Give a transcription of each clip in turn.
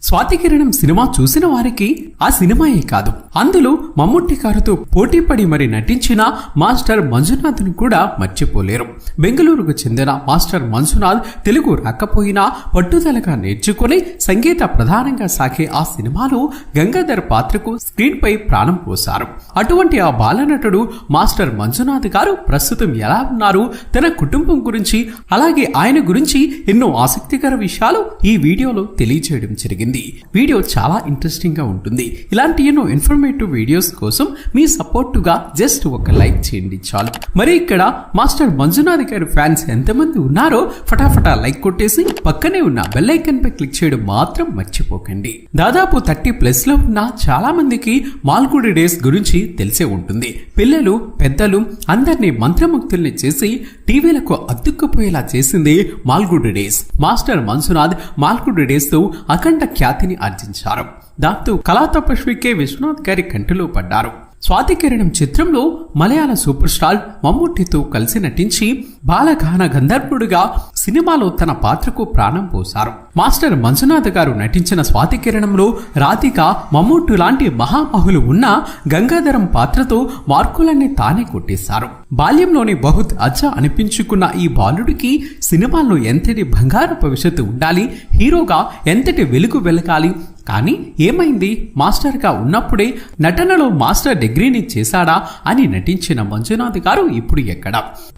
స్వాతి కిరణం సినిమా చూసిన వారికి ఆ సినిమాయే కాదు, అందులో మమ్ముట్టి గారితో పోటీపడి మరి నటించిన మాస్టర్ మంజునాథ్ ను కూడా మర్చిపోలేరు. బెంగళూరుకు చెందిన మాస్టర్ మంజునాథ్ తెలుగు రాకపోయినా పట్టుదలగా నేర్చుకుని సంగీత ప్రధానంగా సాగే ఆ సినిమాలో గంగాధర్ పాత్రకు స్క్రీన్ పై ప్రాణం పోశారు. అటువంటి ఆ బాలనటుడు మాస్టర్ మంజునాథ్ గారు ప్రస్తుతం ఎలా ఉన్నారు, తన కుటుంబం గురించి అలాగే ఆయన గురించి ఎన్నో ఆసక్తికర విషయాలు ఈ వీడియోలో తెలియజేయడం జరిగింది. వీడియో చాలా ఇంట్రెస్టింగ్ గా ఉంటుంది. ఇలాంటి ఎన్నో ఇన్ఫర్మేటివ్ వీడియోస్ కోసం మీ సపోర్టుగా జస్ట్ ఒక లైక్ చేయండి చాలు. మరి ఇక్కడ మాస్టర్ మంజునాథ్ గారి ఫ్యాన్స్ ఎంతమంది ఉన్నారో ఫటాఫటా లైక్ కొట్టేసి పక్కనే ఉన్న బెల్ ఐకాన్ పై క్లిక్ చేయడం మాత్రం మర్చిపోకండి. దాదాపు 30+ లో ఉన్న చాలా మందికి మాల్గుడి డేస్ గురించి తెలిసే ఉంటుంది. పిల్లలు పెద్దలు అందరినీ మంత్రముగ్ధుల్ని చేసి టీవీలకు అతుక్కుపోయేలా చేసింది Malgudi days. Master Manjunath Malgudi days తో అఖండ ఖ్యాతిని ఆర్జించారు. దాంతో కళా తపస్వి కె విశ్వనాథ్ గారి కంటిలో పడ్డారు. స్వాతి కిరణం చిత్రంలో మలయాళ సూపర్ స్టార్ మమ్ముట్టితో కలిసి నటించి బాలగాన గంధర్వుడిగా సినిమాలో తన పాత్రకు ప్రాణం పోశారు. మాస్టర్ మంజునాథ్ గారు నటించిన స్వాతి కిరణంలో రాధిక, మమ్ముట్టు లాంటి మహామహులు ఉన్న గంగాధరం పాత్రతో మార్కులన్నీ తానే కొట్టేశారు. బాల్యంలోని బహుత్ అచ్చా అనిపించుకున్న ఈ బాలుడికి సినిమాల్లో ఎంతటి బంగారు భవిష్యత్తు ఉండాలి, హీరోగా ఎంతటి వెలుగు వెలగాలి. కానీ ఏమైంది, మాస్టర్గా ఉన్నప్పుడే నటనలో మాస్టర్ డిగ్రీని చేశాడా అని నటించిన మంజునాథ్ గారు ఇప్పుడు ఎక్కడ?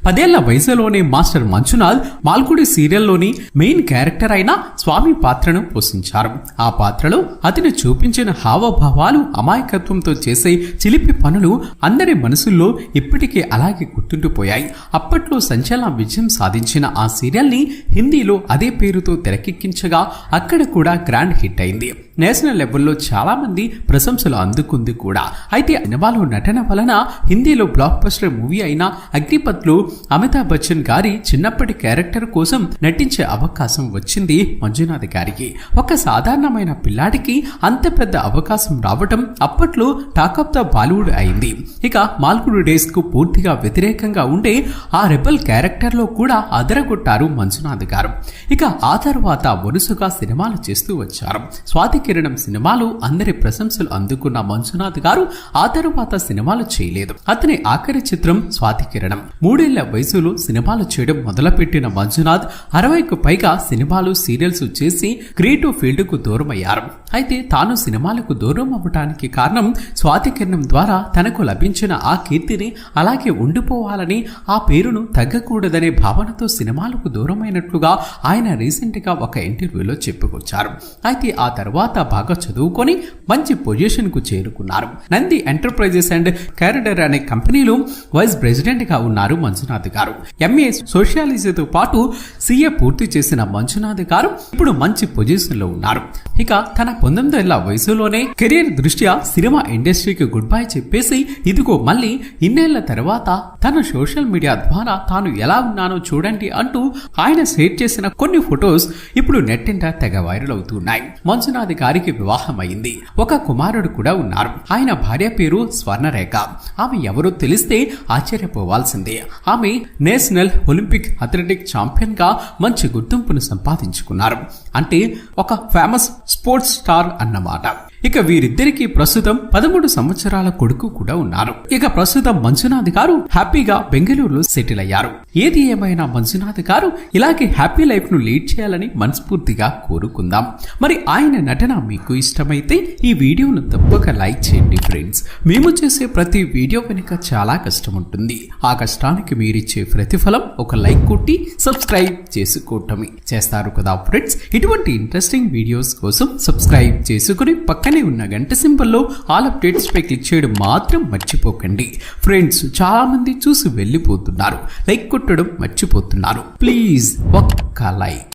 10 ఏళ్ల వయసులోనే మాస్టర్ మంజునాథ్ మాల్గుడి సీరియల్లోని మెయిన్ క్యారెక్టర్ అయిన స్వామి పాత్రను పోషించారు. ఆ పాత్రలో అతను చూపించిన హావభావాలు, అమాయకత్వంతో చేసే చిలిపి పనులు అందరి మనసుల్లో ఇప్పటికే అలాగే గుర్తుండిపోయాయి. అప్పట్లో సంచలన విజయం సాధించిన ఆ సీరియల్ ని హిందీలో అదే పేరుతో తెరకెక్కించగా అక్కడ కూడా గ్రాండ్ హిట్ అయింది. నేషనల్ లెవెల్లో చాలా మంది ప్రశంసలు అందుకుంది కూడా. అయితే సినిమాలో నటన వలన హిందీలో బ్లాక్ బస్టర్ మూవీ అయిన అగ్నిపథ్లో అమితాబ్ బచ్చన్ గారి చిన్నప్పటి క్యారెక్టర్ కోసం నటించే అవకాశం వచ్చింది మంజునాథ్ గారికి. ఒక సాధారణమైన పిల్లాడికి అంత పెద్ద అవకాశం రావటం అప్పట్లో టాక్ ఆఫ్ ద బాలీవుడ్ అయింది. ఇక మాల్గుడి డేస్ కు పూర్తిగా వ్యతిరేకంగా ఉండే ఆ రెబల్ క్యారెక్టర్ లో కూడా అదరగొట్టారు మంజునాథ్ గారు. ఇక ఆ తర్వాత వరుసగా సినిమాలు చేస్తూ వచ్చారు. స్వాతి కిరణం సినిమాలో అందరి ప్రశంసలు అందుకున్న మంజునాథ్ గారు ఆ తరువాత సినిమాలు చేయలేదు. అతని ఆఖరి చిత్రం స్వాతి కిరణం. 3 ఏళ్ల వయసులో సినిమాలు చేయడం మొదలుపెట్టిన మంజునాథ్ 60కు పైగా సినిమాలు, సీరియల్స్ చేసి క్రియేటివ్ ఫీల్డ్ కు దూరం అయ్యారు. అయితే తాను సినిమాలకు దూరం అవ్వడానికి కారణం స్వాతి కిరణం ద్వారా తనకు లభించిన ఆ కీర్తిని అలాగే ఉండిపోవాలని, ఆ పేరును తగ్గకూడదనే భావనతో సినిమాలకు దూరమైనట్లుగా ఆయన రీసెంట్ గా ఒక ఇంటర్వ్యూలో చెప్పుకొచ్చారు. అయితే ఆ తర్వాత బాగా చదువుకొని మంచి పొజిషన్ కు చేరుకున్నారు. నంది ఎంటర్ప్రైజెస్ అండ్ క్యారిడర్ అనే కంపెనీలో వైస్ ప్రెసిడెంట్ గా ఉన్నారు మంజునాథ్ గారు. ఎంఏ సోషియాలజీతో పాటు సిఏ పూర్తి చేసిన మంజునాథ్ గారు ఇప్పుడు మంచి పొజిషన్ లో ఉన్నారు. ఇక తన 19 ఏళ్ల వయసులోనే కెరీర్ దృష్ట్యా సినిమా ఇండస్ట్రీకి గుడ్ బై చెప్పేసి ఇదిగో మళ్ళీ ఇన్నేళ్ల తర్వాత తన సోషల్ మీడియా ద్వారా తాను ఎలా ఉన్నానో చూడండి అంటూ ఆయన షేర్ చేసిన కొన్ని ఫొటోస్ ఇప్పుడు నెట్టింట తెగ వైరల్ అవుతున్నాయి. మంజునాథ్ గారికి వివాహం అయింది. ఒక కుమారుడు కూడా ఉన్నారు. ఆయన భార్య పేరు స్వర్ణరేఖ. ఆమె ఎవరో తెలిస్తే ఆశ్చర్యపోవాల్సిందే. ఆమె నేషనల్ ఒలింపిక్ అథ్లెటిక్ ఛాంపియన్ గా మంచి గుర్తింపును సంపాదించుకున్నారు. అంటే ఒక ఫేమస్ స్పోర్ట్స్ స్టార్ అన్నమాట. ఇక వీరిద్దరికి ప్రస్తుతం 13 సంవత్సరాల కొడుకు కూడా ఉన్నారు. ఇక ప్రస్తుతం మంజునాథ్ గారు హ్యాపీగా బెంగళూరులో సెటిల్ అయ్యారు. ఏది ఏమైనా మంజునాథ్ గారు ఇలాగే హ్యాపీ లైఫ్ ను లీడ్ చేయాలని మనస్ఫూర్తిగా కోరుకుందాం. మరి ఆయన నటన మీకు ఇష్టమైతే ఈ వీడియోను తప్పక లైక్ చేయండి ఫ్రెండ్స్. మేము చేసే ప్రతి వీడియో వెనుక చాలా కష్టం ఉంటుంది. ఆ కష్టానికి మీరిచ్చే ప్రతిఫలం ఒక లైక్ కొట్టి సబ్స్క్రైబ్ చేసుకోవటమే చేస్తారు కదా ఫ్రెండ్స్. ఇటువంటి ఇంట్రెస్టింగ్ వీడియోస్ కోసం సబ్స్క్రైబ్ చేసుకుని పక్కనే ఉన్న గంట సింబల్లో ఆల్ అప్డేట్స్ పై క్లిక్ చేయడం మాత్రం మర్చిపోకండి ఫ్రెండ్స్. చాలా మంది చూసి వెళ్ళిపోతున్నారు, లైక్ కొట్టడం మర్చిపోతున్నారు. ప్లీజ్ ఒక్క లైక్.